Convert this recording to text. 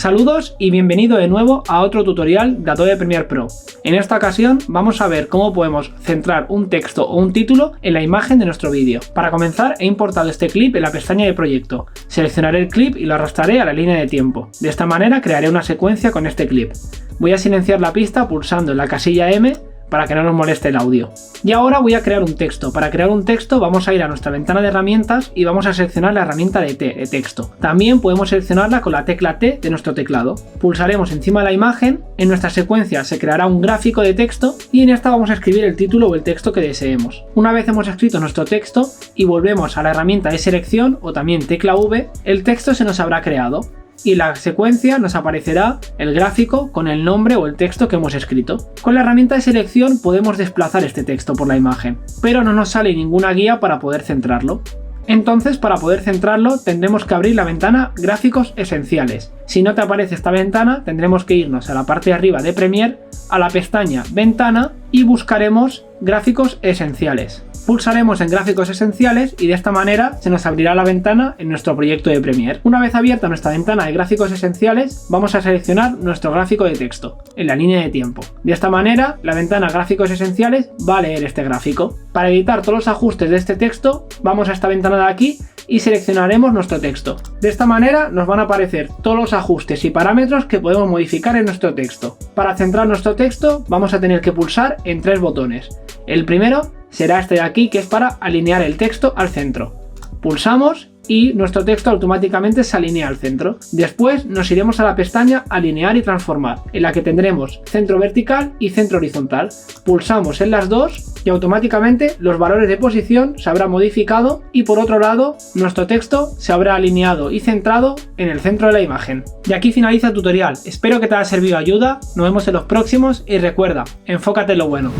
Saludos y bienvenido de nuevo a otro tutorial de Adobe Premiere Pro. En esta ocasión vamos a ver cómo podemos centrar un texto o un título en la imagen de nuestro vídeo. Para comenzar he importado este clip en la pestaña de proyecto. Seleccionaré el clip y lo arrastraré a la línea de tiempo. De esta manera crearé una secuencia con este clip. Voy a silenciar la pista pulsando en la casilla M para que no nos moleste el audio. Y ahora voy a crear un texto. Para crear un texto vamos a ir a nuestra ventana de herramientas y vamos a seleccionar la herramienta de texto. También podemos seleccionarla con la tecla T de nuestro teclado. Pulsaremos encima de la imagen, en nuestra secuencia se creará un gráfico de texto y en esta vamos a escribir el título o el texto que deseemos. Una vez hemos escrito nuestro texto y volvemos a la herramienta de selección o también tecla V, el texto se nos habrá creado. Y en la secuencia nos aparecerá el gráfico con el nombre o el texto que hemos escrito. Con la herramienta de selección podemos desplazar este texto por la imagen, pero no nos sale ninguna guía para poder centrarlo. Entonces, para poder centrarlo tendremos que abrir la ventana Gráficos Esenciales. Si no te aparece esta ventana, tendremos que irnos a la parte de arriba de Premiere, a la pestaña Ventana y buscaremos Gráficos Esenciales. Pulsaremos en Gráficos Esenciales y de esta manera se nos abrirá la ventana en nuestro proyecto de Premiere. Una vez abierta nuestra ventana de Gráficos Esenciales, vamos a seleccionar nuestro gráfico de texto en la línea de tiempo. De esta manera, la ventana Gráficos Esenciales va a leer este gráfico. Para editar todos los ajustes de este texto, vamos a esta ventana de aquí y seleccionaremos nuestro texto. De esta manera nos van a aparecer todos los ajustes y parámetros que podemos modificar en nuestro texto. Para centrar nuestro texto vamos a tener que pulsar en tres botones. El primero será este de aquí, que es para alinear el texto al centro. Pulsamos y nuestro texto automáticamente se alinea al centro. Después nos iremos a la pestaña Alinear y Transformar, en la que tendremos centro vertical y centro horizontal. Pulsamos en las dos y automáticamente los valores de posición se habrán modificado y por otro lado nuestro texto se habrá alineado y centrado en el centro de la imagen. Y aquí finaliza el tutorial. Espero que te haya servido de ayuda. Nos vemos en los próximos y recuerda, enfócate en lo bueno.